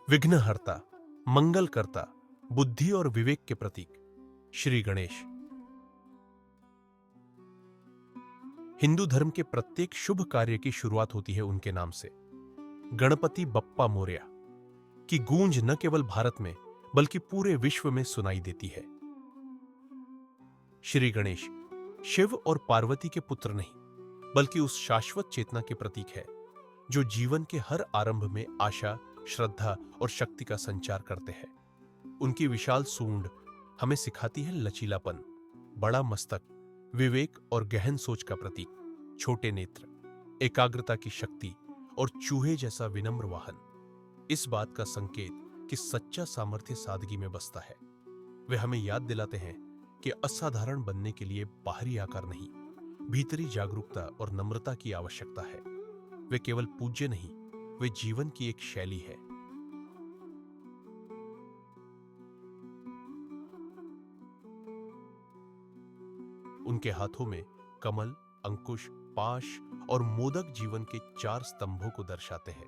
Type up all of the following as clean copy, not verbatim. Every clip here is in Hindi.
विघ्नहर्ता, मंगलकर्ता, बुद्धि और विवेक के प्रतीक श्री गणेश। हिंदू धर्म के प्रत्येक शुभ कार्य की शुरुआत होती है उनके नाम से। गणपति बप्पा मोरया की गूंज न केवल भारत में बल्कि पूरे विश्व में सुनाई देती है। श्री गणेश शिव और पार्वती के पुत्र नहीं बल्कि उस शाश्वत चेतना के प्रतीक है जो जीवन के हर आरंभ में आशा, श्रद्धा और शक्ति का संचार करते हैं। उनकी विशाल सूंड हमें सिखाती है लचीलापन, बड़ा मस्तक, विवेक और गहन सोच का प्रतीक, छोटे नेत्र, एकाग्रता की शक्ति और चूहे जैसा विनम्र वाहन। इस बात का संकेत कि सच्चा सामर्थ्य सादगी में बसता है। वे हमें याद दिलाते हैं कि असाधारण बनने के लिए बाहरी आकार नहीं, भीतरी जागरूकता और नम्रता की आवश्यकता है। वे केवल पूज्य नहीं, वे जीवन की एक शैली है। उनके हाथों में कमल, अंकुश, पाश और मोदक जीवन के 4 स्तंभों को दर्शाते हैं: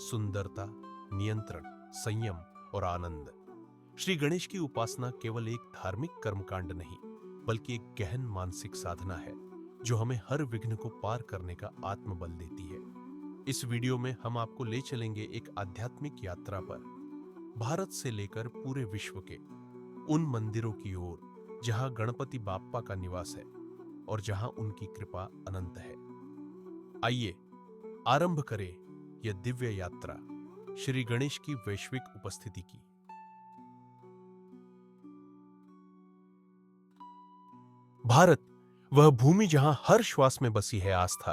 सुंदरता, नियंत्रण, संयम और आनंद। श्री गणेश की उपासना केवल एक धार्मिक कर्मकांड नहीं बल्कि एक गहन मानसिक साधना है जो हमें हर विघ्न को पार करने का आत्मबल देती है। इस वीडियो में हम आपको ले चलेंगे एक आध्यात्मिक यात्रा पर, भारत से लेकर पूरे विश्व के उन मंदिरों की ओर जहां गणपति बाप्पा का निवास है और जहां उनकी कृपा अनंत है। आइए आरंभ करें यह दिव्य यात्रा श्री गणेश की वैश्विक उपस्थिति की। भारत वह भूमि जहां हर श्वास में बसी है आस्था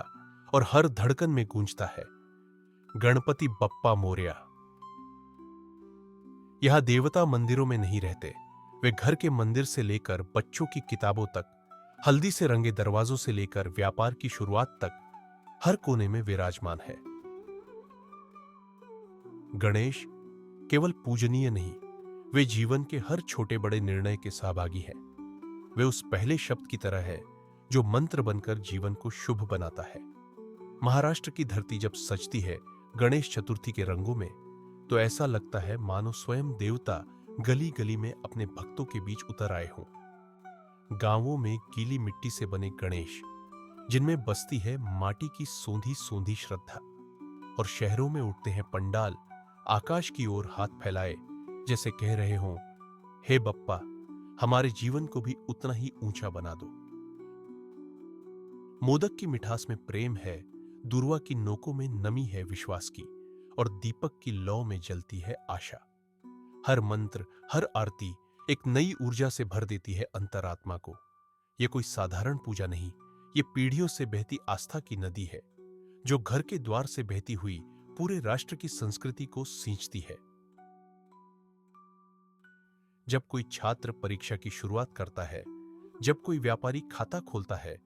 और हर धड़कन में गूंजता है गणपति बप्पा मोरया। यहां देवता मंदिरों में नहीं रहते, वे घर के मंदिर से लेकर बच्चों की किताबों तक, हल्दी से रंगे दरवाजों से लेकर व्यापार की शुरुआत तक हर कोने में विराजमान है। गणेश केवल पूजनीय नहीं, वे जीवन के हर छोटे बड़े निर्णय के सहभागी हैं। वे उस पहले शब्द की तरह है जो मंत्र बनकर जीवन को शुभ बनाता है। महाराष्ट्र की धरती जब सजती है गणेश चतुर्थी के रंगों में, तो ऐसा लगता है मानो स्वयं देवता गली गली में अपने भक्तों के बीच उतर आए हों। गांवों में गीली मिट्टी से बने गणेश जिनमें बसती है माटी की सोंधी सोंधी श्रद्धा, और शहरों में उठते हैं पंडाल आकाश की ओर हाथ फैलाए जैसे कह रहे हों, हे बप्पा, हमारे जीवन को भी उतना ही ऊंचा बना दो। मोदक की मिठास में प्रेम है, दुर्वा की नोकों में नमी है विश्वास की, और दीपक की लौ में जलती है आशा। हर मंत्र, हर आरती एक नई ऊर्जा से भर देती है अंतरात्मा को। यह कोई साधारण पूजा नहीं, ये पीढ़ियों से बहती आस्था की नदी है जो घर के द्वार से बहती हुई पूरे राष्ट्र की संस्कृति को सींचती है। जब कोई छात्र परीक्षा की शुरुआत करता है, जब कोई व्यापारी खाता खोलता है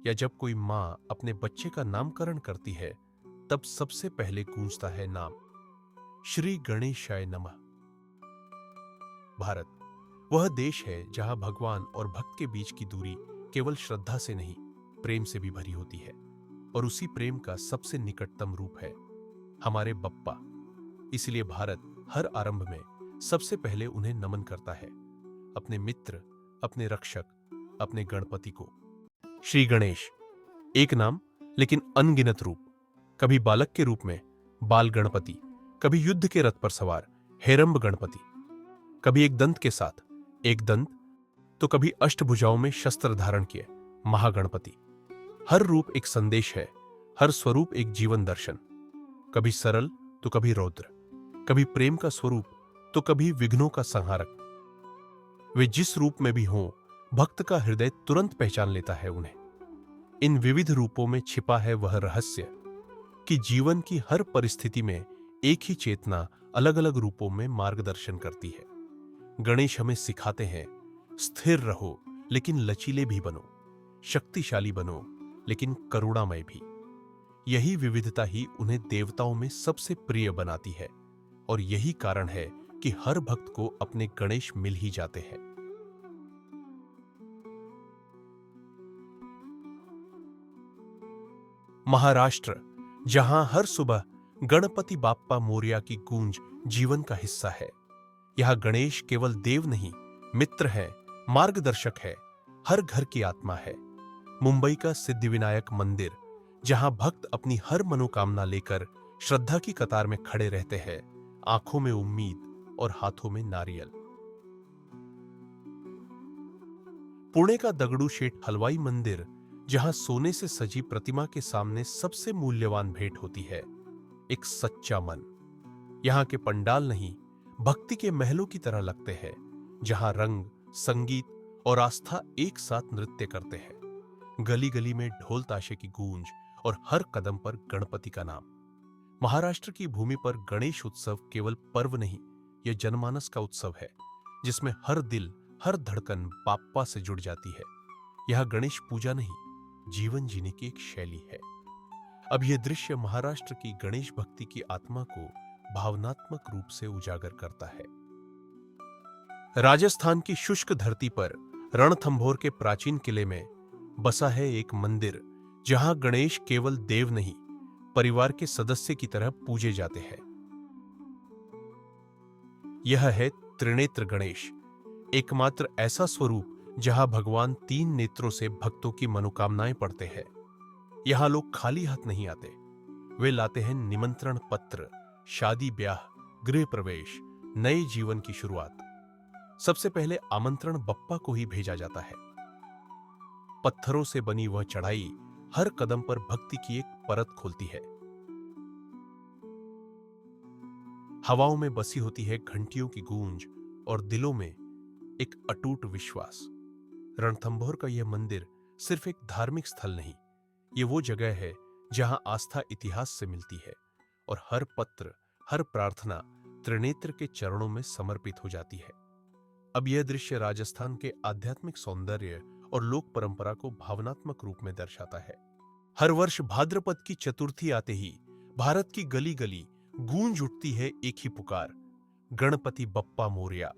या जब कोई मां अपने बच्चे का नामकरण करती है, तब सबसे पहले गूंजता है नाम श्री गणेशाय नमः। भारत वह देश है जहां भगवान और भक्त के बीच की दूरी केवल श्रद्धा से नहीं, प्रेम से भी भरी होती है, और उसी प्रेम का सबसे निकटतम रूप है हमारे बप्पा। इसलिए भारत हर आरंभ में सबसे पहले उन्हें नमन करता है, अपने मित्र, अपने रक्षक, अपने गणपति को। श्री गणेश एक नाम लेकिन अनगिनत रूप। कभी बालक के रूप में बाल गणपति, कभी युद्ध के रथ पर सवार हेरंब गणपति, कभी एक दंत के साथ एक दंत, तो कभी अष्टभुजाओं में शस्त्र धारण किए महागणपति। हर रूप एक संदेश है, हर स्वरूप एक जीवन दर्शन। कभी सरल तो कभी रौद्र, कभी प्रेम का स्वरूप तो कभी विघ्नों का संहारक। वे जिस रूप में भी हों, भक्त का हृदय तुरंत पहचान लेता है उन्हें। इन विविध रूपों में छिपा है वह रहस्य कि जीवन की हर परिस्थिति में एक ही चेतना अलग अलग रूपों में मार्गदर्शन करती है। गणेश हमें सिखाते हैं, स्थिर रहो लेकिन लचीले भी बनो, शक्तिशाली बनो लेकिन करुणामय भी। यही विविधता ही उन्हें देवताओं में सबसे प्रिय बनाती है, और यही कारण है कि हर भक्त को अपने गणेश मिल ही जाते हैं। महाराष्ट्र जहां हर सुबह गणपति बाप्पा मोरया की गूंज जीवन का हिस्सा है। यह गणेश केवल देव नहीं, मित्र है, मार्गदर्शक है, हर घर की आत्मा है। मुंबई का सिद्धिविनायक मंदिर, जहां भक्त अपनी हर मनोकामना लेकर श्रद्धा की कतार में खड़े रहते हैं, आंखों में उम्मीद और हाथों में नारियल। पुणे का दगड़ू शेठ हलवाई मंदिर, जहां सोने से सजी प्रतिमा के सामने सबसे मूल्यवान भेंट होती है, एक सच्चा मन। यहां के पंडाल नहीं, भक्ति के महलों की तरह लगते हैं, जहां रंग, संगीत और आस्था एक साथ नृत्य करते हैं। गली गली में ढोल ताशे की गूंज और हर कदम पर गणपति का नाम। महाराष्ट्र की भूमि पर गणेश उत्सव केवल पर्व नहीं, यह जनमानस का उत्सव है, जिसमें हर दिल, हर धड़कन बाप्पा से जुड़ जाती है। यह गणेश पूजा नहीं, जीवन जीने की एक शैली है। अब यह दृश्य महाराष्ट्र की गणेश भक्ति की आत्मा को भावनात्मक रूप से उजागर करता है। राजस्थान की शुष्क धरती पर रणथंभौर के प्राचीन किले में बसा है एक मंदिर, जहां गणेश केवल देव नहीं, परिवार के सदस्य की तरह पूजे जाते हैं। यह है त्रिनेत्र गणेश, एकमात्र ऐसा स्वरूप जहां भगवान 3 नेत्रों से भक्तों की मनोकामनाएं पढ़ते हैं। यहां लोग खाली हाथ नहीं आते, वे लाते हैं निमंत्रण पत्र, शादी ब्याह, गृह प्रवेश, नए जीवन की शुरुआत। सबसे पहले आमंत्रण बप्पा को ही भेजा जाता है। पत्थरों से बनी वह चढ़ाई हर कदम पर भक्ति की एक परत खोलती है। हवाओं में बसी होती है घंटियों की गूंज और दिलों में एक अटूट विश्वास। रणथंभौर का यह मंदिर सिर्फ एक धार्मिक स्थल नहीं, ये वो जगह है जहां आस्था इतिहास से मिलती है और हर पत्र, हर प्रार्थना त्रिनेत्र के चरणों में समर्पित हो जाती है। अब यह दृश्य राजस्थान के आध्यात्मिक सौंदर्य और लोक परंपरा को भावनात्मक रूप में दर्शाता है। हर वर्ष भाद्रपद की चतुर्थी आते ही भारत की गली गली गूंज उठती है एक ही पुकार, गणपति बप्पा मोरया।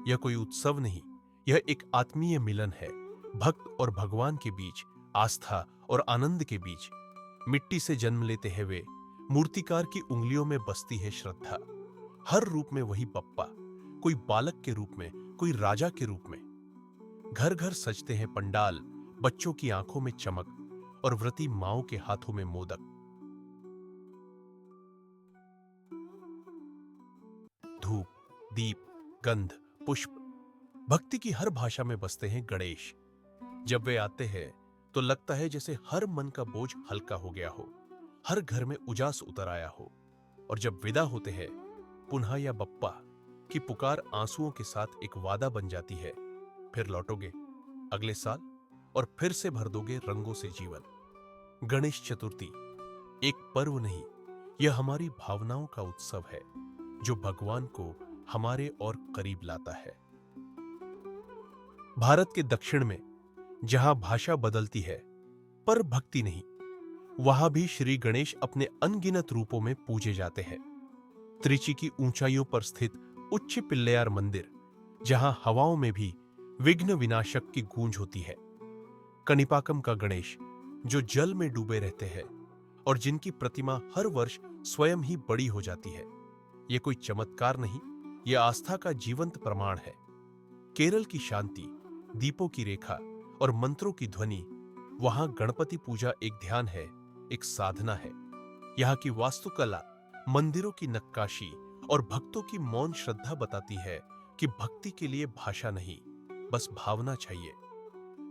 यह कोई उत्सव नहीं, यह एक आत्मीय मिलन है, भक्त और भगवान के बीच, आस्था और आनंद के बीच। मिट्टी से जन्म लेते हैं वे, मूर्तिकार की उंगलियों में बसती है श्रद्धा। हर रूप में वही बप्पा, कोई बालक के रूप में, कोई राजा के रूप में। घर घर सजते हैं पंडाल, बच्चों की आंखों में चमक और व्रती माओं के हाथों में मोदक। धूप, दीप, गंध, पुष्प, भक्ति की हर भाषा में बसते हैं गणेश। जब वे आते हैं तो लगता है जैसे हर मन का बोझ हल्का हो गया हो, हर घर में उजास उतर आया हो। और जब विदा होते हैं, पुनः या बप्पा की पुकार आंसुओं के साथ एक वादा बन जाती है, फिर लौटोगे अगले साल और फिर से भर दोगे रंगों से जीवन। गणेश चतुर्थी एक पर्व नहीं, यह हमारी भावनाओं का उत्सव है, जो भगवान को हमारे और करीब लाता है। भारत के दक्षिण में जहां भाषा बदलती है पर भक्ति नहीं, वहां भी श्री गणेश अपने अनगिनत रूपों में पूजे जाते हैं। त्रिची की ऊंचाइयों पर स्थित उच्च पिल्लैयार मंदिर, जहां हवाओं में भी विघ्न विनाशक की गूंज होती है। कनिपाकम का गणेश, जो जल में डूबे रहते हैं और जिनकी प्रतिमा हर वर्ष स्वयं ही बड़ी हो जाती है। यह कोई चमत्कार नहीं, यह आस्था का जीवंत प्रमाण है। केरल की शांति, दीपों की रेखा और मंत्रों की ध्वनि, वहां गणपति पूजा एक ध्यान है, एक साधना है। यहाँ की वास्तुकला, मंदिरों की नक्काशी और भक्तों की मौन श्रद्धा बताती है कि भक्ति के लिए भाषा नहीं, बस भावना चाहिए।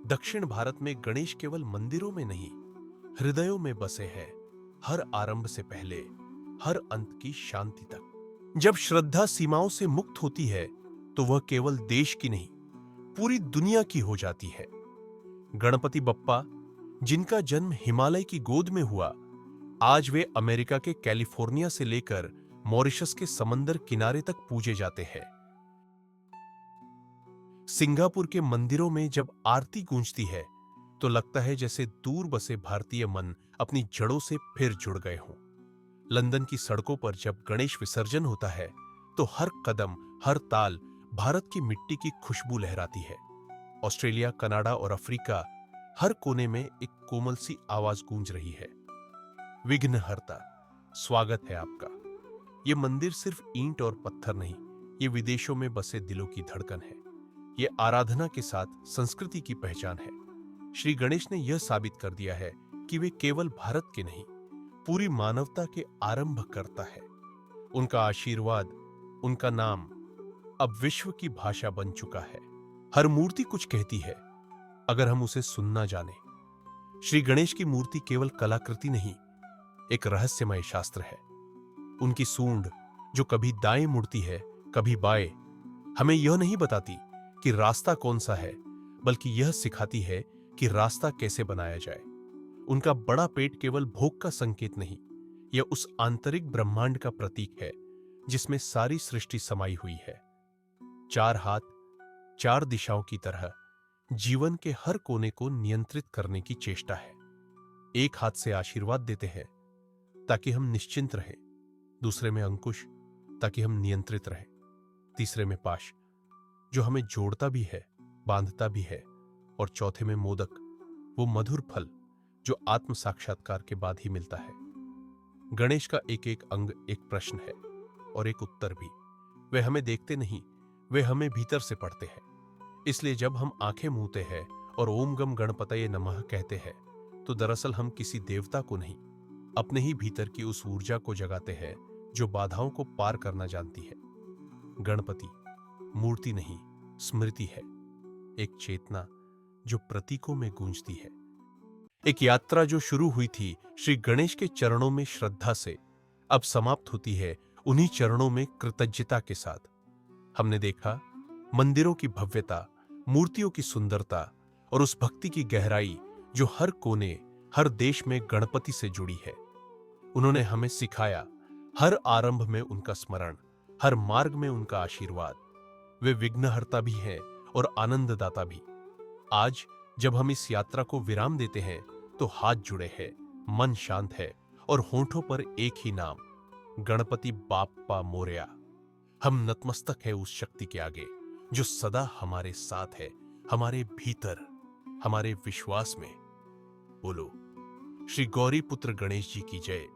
दक्षिण भारत में गणेश केवल मंदिरों में नहीं, हृदयों में बसे हैं, हर आरंभ से पहले हर अंत की शांति तक। जब श्रद्धा सीमाओं से मुक्त होती है तो वह केवल देश की नहीं, पूरी दुनिया की हो जाती है। गणपति बप्पा, जिनका जन्म हिमालय की गोद में हुआ, आज वे अमेरिका के कैलिफोर्निया से लेकर मॉरिशस के समंदर किनारे तक पूजे जाते हैं। सिंगापुर के मंदिरों में जब आरती गूंजती है तो लगता है जैसे दूर बसे भारतीय मन अपनी जड़ों से फिर जुड़ गए हों। लंदन की सड़कों पर जब गणेश विसर्जन होता है तो हर कदम, हर ताल भारत की मिट्टी की खुशबू लहराती है। ऑस्ट्रेलिया, कनाडा और अफ्रीका, हर कोने में एक कोमल सी आवाज गूंज रही है। विघ्नहर्ता, स्वागत है आपका। ये मंदिर सिर्फ ईंट और पत्थर नहीं, ये विदेशों में बसे दिलों की धड़कन है। ये आराधना के साथ संस्कृति की पहचान है। श्री गणेश ने यह साबित कर दिया है कि वे केवल भारत के नहीं, पूरी मानवता के आरंभ करता है। उनका आशीर्वाद, उनका नाम अब विश्व की भाषा बन चुका है। हर मूर्ति कुछ कहती है अगर हम उसे सुनना जाने। श्री गणेश की मूर्ति केवल कलाकृति नहीं, एक रहस्यमय शास्त्र है। उनकी सूंड जो कभी दाएं मुड़ती है, कभी बाएं, हमें यह नहीं बताती कि रास्ता कौन सा है, बल्कि यह सिखाती है कि रास्ता कैसे बनाया जाए। उनका बड़ा पेट केवल भोग का संकेत नहीं, यह उस आंतरिक ब्रह्मांड का प्रतीक है जिसमें सारी सृष्टि समाई हुई है। चार हाथ, चार दिशाओं की तरह जीवन के हर कोने को नियंत्रित करने की चेष्टा है। एक हाथ से आशीर्वाद देते हैं ताकि हम निश्चिंत रहें, दूसरे में अंकुश ताकि हम नियंत्रित रहें, तीसरे में पाश जो हमें जोड़ता भी है, बांधता भी है, और चौथे में मोदक, वो मधुर फल जो आत्म साक्षात्कार के बाद ही मिलता है। गणेश का एक एक अंग एक प्रश्न है और एक उत्तर भी। वे हमें देखते नहीं, वे हमें भीतर से पढ़ते हैं। इसलिए जब हम आंखें मूते हैं और ओम गम गणपतये नमः कहते हैं, तो दरअसल हम किसी देवता को नहीं, अपने ही भीतर की उस ऊर्जा को जगाते हैं जो बाधाओं को पार करना जानती है। गणपति मूर्ति नहीं, स्मृति है, एक चेतना जो प्रतीकों में गूंजती है। एक यात्रा जो शुरू हुई थी श्री गणेश के चरणों में श्रद्धा से, अब समाप्त होती है उन्हीं चरणों में कृतज्ञता के साथ। हमने देखा मंदिरों की भव्यता, मूर्तियों की सुंदरता और उस भक्ति की गहराई जो हर कोने, हर देश में गणपति से जुड़ी है। उन्होंने हमें सिखाया, हर आरंभ में उनका स्मरण, हर मार्ग में उनका आशीर्वाद। वे विघ्नहर्ता भी हैं और आनंददाता भी। आज जब हम इस यात्रा को विराम देते हैं तो हाथ जुड़े हैं, मन शांत है और होंठों पर एक ही नाम, गणपति बाप्पा मोरया। हम नतमस्तक है उस शक्ति के आगे जो सदा हमारे साथ है, हमारे भीतर, हमारे विश्वास में। बोलो श्री गौरी पुत्र गणेश जी की जय।